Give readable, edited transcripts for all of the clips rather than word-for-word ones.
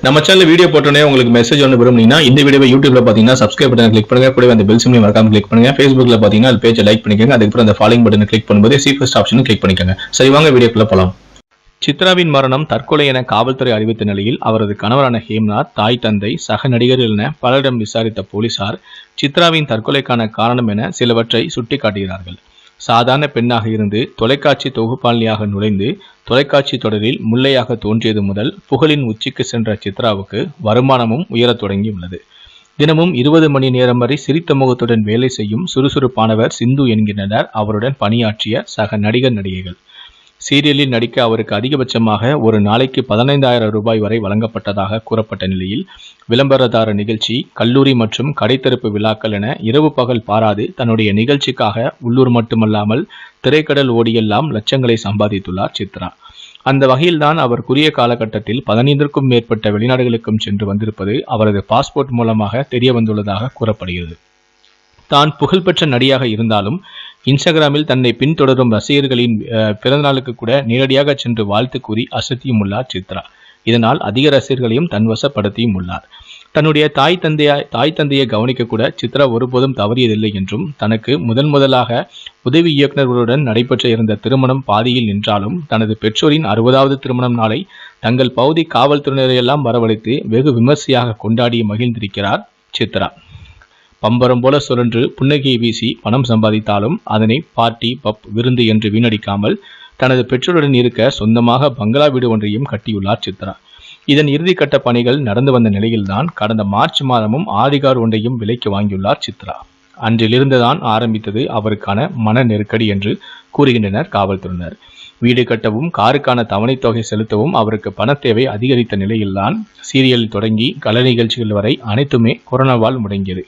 நம்ம channel video போட்டோன்னே உங்களுக்கு மெசேஜ் ஒன்று விரும்புனீங்கன்னா இந்த வீடியோவை யூடியூப்ல பாத்தீங்கன்னா சப்ஸ்கிரைப் பட்டன் கிளிக் பண்ணுங்க, கூடவே அந்த பெல் சிம்லையும் மறக்காம கிளிக் பண்ணுங்க. Facebookல பாத்தீங்கன்னா அது பேஜை லைக் பண்ணிக்கோங்க. அதுக்கப்புறம் அந்த ஃபாலோயிங் பட்டனை கிளிக் பண்ணும்போது சீஃபஸ்ட் ஆப்ஷனும் கிளிக் பண்ணிக்கோங்க. சரி, வாங்க வீடியோக்குள்ள போலாம். சித்ராவின் மரணம் தற்கொலை என காவல்துறை அறிவித்த நிலையில் அவரது கணவரான ஹேம்நாத், தாய், தந்தை, சக நடிகர்கள் என பலரிடம் விசாரித்த போலீசார் சித்ராவின் தற்கொலைக்கான காரணம் என சிலவற்றை சுட்டிக்காட்டுகிறார்கள். சாதாரண பெண்ணாக இருந்து தொலைக்காட்சி தொகுப்பாளினியாக நுழைந்து தொலைக்காட்சி தொடரில் முல்லையாக தோன்றியது முதல் புகழின் உச்சிக்கு சென்ற சித்ராவுக்கு வருமானமும் உயரத் தொடங்கியுள்ளது. தினமும் 20 மணி நேரம் வரை சிரித்த முகத்துடன் வேலை செய்யும் சுறுசுறுப்பானவர் சிந்து என்கின்றனர் அவருடன் பணியாற்றிய சக நடிகர் நடிகைகள். சீரியலில் நடிக்க அவருக்கு அதிகபட்சமாக ஒரு நாளைக்கு 15,000 ரூபாய் வரை வழங்கப்பட்டதாக கூறப்பட்ட நிலையில் விளம்பரதார நிகழ்ச்சி, கல்லூரி மற்றும் கடைத்தரப்பு விழாக்கள் என இரவு பகல் பாராது தன்னுடைய நிகழ்ச்சிக்காக உள்ளூர் மட்டுமல்லாமல் திரைக்கடல் ஓடியெல்லாம் லட்சங்களை சம்பாதித்துள்ளார் சித்ரா. அந்த வகையில்தான் அவர் குறுகிய காலகட்டத்தில் 15க்கும் மேற்பட்ட வெளிநாடுகளுக்கும் சென்று வந்திருப்பது அவரது பாஸ்போர்ட் மூலமாக தெரிய வந்துள்ளதாக கூறப்படுகிறது. தான் புகழ்பெற்ற நடிகையாக இருந்தாலும் இன்ஸ்டாகிராமில் தன்னை பின்தொடரும் ரசிகர்களின் பிறந்தநாளுக்கு கூட நேரடியாக சென்று வாழ்த்து கூறி அசத்தியும் உள்ளார் சித்ரா. இதனால் அதிக ரசிகர்களையும் தன்வசப்படுத்தியும் உள்ளார். தன்னுடைய தாய் தந்தையை கவனிக்க கூட சித்ரா ஒருபோதும் தவறியதில்லை என்றும், தனக்கு முதலாக உதவி இயக்குநர்களுடன் நடைபெற்ற இருந்த திருமணம் பாதியில் நின்றாலும் தனது பெற்றோரின் 60வது திருமணம் நாளை தங்கள் பகுதி காவல்துறையினரையெல்லாம் வரவழைத்து வெகு விமர்சையாக கொண்டாடி மகிழ்ந்திருக்கிறார் சித்ரா. பம்பரம் போல சுழன்று புன்னகையை வீசி பணம் சம்பாதித்தாலும் அதனை பார்ட்டி, பப், விருந்து என்று வீணடிக்காமல் தனது பெற்றோருடன் இருக்க சொந்தமாக பங்களா வீடு ஒன்றையும் கட்டியுள்ளார் சித்ரா. இதன் இறுதிக்கட்ட பணிகள் நடந்து வந்த நிலையில்தான் கடந்த மார்ச் மாதமும் ஆதிகார் ஒன்றையும் விலைக்கு வாங்கியுள்ளார் சித்ரா. அன்றிலிருந்துதான் ஆரம்பித்தது அவருக்கான மன நெருக்கடி என்று கூறுகின்றனர் காவல்துறையினர். வீடு கட்டவும் காருக்கான தவணை தொகை செலுத்தவும் அவருக்கு பண தேவை அதிகரித்த நிலையில்தான் சீரியல் தொடங்கி கலை நிகழ்ச்சிகள் வரை அனைத்துமே கொரோனாவால் முடங்கியது.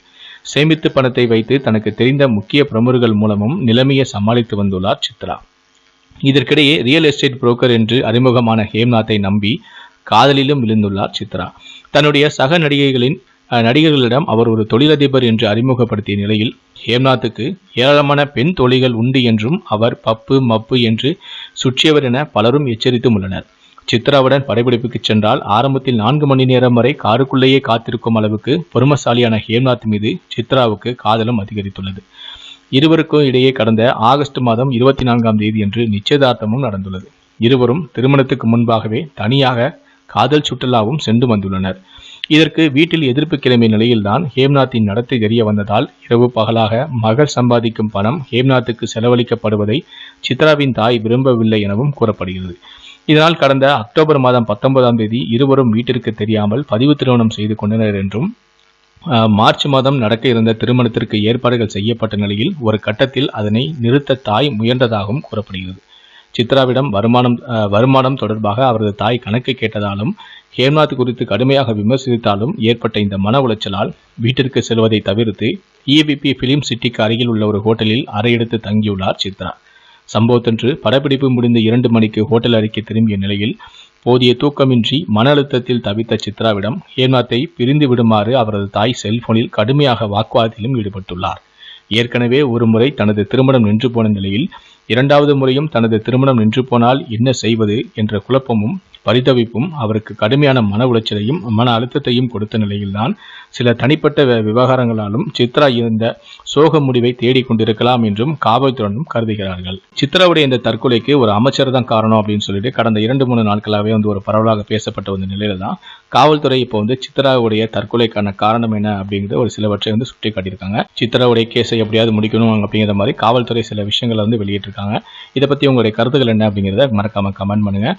சேமித்து பணத்தை வைத்து தனக்கு தெரிந்த முக்கிய பிரமுகர்கள் மூலமும் நிலைமையை சமாளித்து வந்துள்ளார் சித்ரா. இதற்கிடையே ரியல் எஸ்டேட் புரோக்கர் என்று அறிமுகமான ஹேம்நாத்தை நம்பி காதலிலும் விழுந்துள்ளார் சித்ரா. தன்னுடைய சக நடிகர்களிடம் அவர் ஒரு தொழிலதிபர் என்று அறிமுகப்படுத்திய நிலையில் ஹேம்நாத்துக்கு ஏராளமான பெண் தோழிகள் உண்டு என்றும் அவர் பப்பு, மப்பு என்று சுற்றியவர் என பலரும் எச்சரித்தும் உள்ளனர். சித்ராவுடன் படப்பிடிப்புக்கு சென்றால் ஆரம்பத்தில் 4 மணி நேரம் வரை காருக்குள்ளேயே காத்திருக்கும் அளவுக்கு பொறுமசாலியான ஹேம்நாத் மீது சித்ராவுக்கு காதலும் அதிகரித்துள்ளது. இருவருக்கும் இடையே கடந்த ஆகஸ்ட் மாதம் 24ஆம் தேதி என்று நிச்சயதார்த்தமும் நடந்துள்ளது. இருவரும் திருமணத்துக்கு முன்பாகவே தனியாக காதல் சுற்றுலாவும் சென்று வந்துள்ளனர். இதற்கு வீட்டில் எதிர்ப்பு கிளம்பிய நிலையில்தான் ஹேம்நாத்தின் நடத்தை தெரிய வந்ததால் இரவு பகலாக மகள் சம்பாதிக்கும் பணம் ஹேம்நாத்துக்கு செலவழிக்கப்படுவதை சித்ராவின் தாய் விரும்பவில்லை எனவும் கூறப்படுகிறது. இதனால் கடந்த அக்டோபர் மாதம் 19ஆம் தேதி இருவரும் வீட்டிற்கு தெரியாமல் பதிவு திருமணம் செய்து கொண்டனர் என்றும், மார்ச் மாதம் நடக்க இருந்த திருமணத்திற்கு ஏற்பாடுகள் செய்யப்பட்ட நிலையில் ஒரு கட்டத்தில் அதனை நிறுத்த தாய் முயன்றதாகவும் கூறப்படுகிறது. சித்ராவிடம் வருமானம் தொடர்பாக அவரது தாய் கணக்கு கேட்டதாலும் ஹேம்நாத் குறித்து கடுமையாக விமர்சித்தாலும் ஏற்பட்ட இந்த மன உளைச்சலால் வீட்டிற்கு செல்வதை தவிர்த்து EVP பிலிம் சிட்டிக்கு அருகில் உள்ள ஒரு ஹோட்டலில் அறையெடுத்து தங்கியுள்ளார் சித்ரா. சம்பவத்தன்று படப்பிடிப்பு முடிந்த 2 மணிக்கு ஹோட்டல் அறைக்கு திரும்பிய நிலையில் போதிய தூக்கமின்றி மன அழுத்தத்தில் தவித்த சித்ராவிடம் ஹேம்நாத்தை பிரிந்து விடுமாறு அவரது தாய் செல்போனில் கடுமையாக வாக்குவாதத்திலும் ஈடுபட்டுள்ளார். ஏற்கனவே ஒரு முறை தனது திருமணம் நின்று போன நிலையில் 2வது முறையும் தனது திருமணம் நின்று போனால் என்ன செய்வது என்ற குழப்பமும் பரிதவிப்பும் அவருக்கு கடுமையான மன உளைச்சலையும் மன அழுத்தத்தையும் கொடுத்த நிலையில்தான் சில தனிப்பட்ட விவகாரங்களாலும் சித்ரா இந்த சோக முடிவை தேடிக்கொண்டிருக்கலாம் என்றும் காவல்துறையினரும் கருதுகிறார்கள். சித்ராவுடைய இந்த தற்கொலைக்கு ஒரு அமைச்சர் தான் காரணம் அப்படின்னு சொல்லிட்டு கடந்த 2-3 நாட்களாகவே ஒரு பரவலாக பேசப்பட்ட வந்த நிலையில தான் காவல்துறை இப்போ சித்ராவுடைய தற்கொலைக்கான காரணம் என்ன அப்படிங்கிற ஒரு சிலவற்றை சுட்டி காட்டியிருக்காங்க. சித்ராவுடைய கேஸை எப்படியாவது முடிக்கணும் அப்படிங்கிற மாதிரி காவல்துறை சில விஷயங்களை வெளியிட்டிருக்காங்க. இதை பத்தி உங்களுடைய கருத்துக்கள் என்ன அப்படிங்கிறத மறக்காம கமெண்ட் பண்ணுங்க.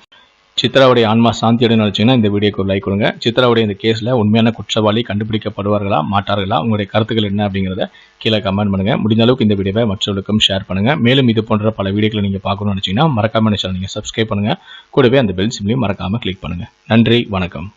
சித்ராவுடைய ஆன்மா சாந்தியுடன் நினைச்சீங்கன்னா இந்த வீடியோக்கு ஒரு லைக் கொடுங்க. சித்ராவுடைய இந்த கேஸ்ல உண்மையான குற்றவாளி கண்டுபிடிக்கப்படுவார்களா மாட்டார்களா, உங்களுடைய கருத்துக்கள் என்ன அப்படிங்கிறத கீழே கமெண்ட் பண்ணுங்க. முடிஞ்ச அளவுக்கு இந்த வீடியோவை மற்றவர்களுக்கும் ஷேர் பண்ணுங்க. மேலும் இது போன்ற பல வீடியோக்களை நீங்க பார்க்கணும்னு நினைச்சீங்கன்னா மறக்காம நீங்க சப்ஸ்கிரைப் பண்ணுங்க. கூடவே அந்த பெல் சிம்லையும் மறக்காம கிளிக் பண்ணுங்க. நன்றி, வணக்கம்.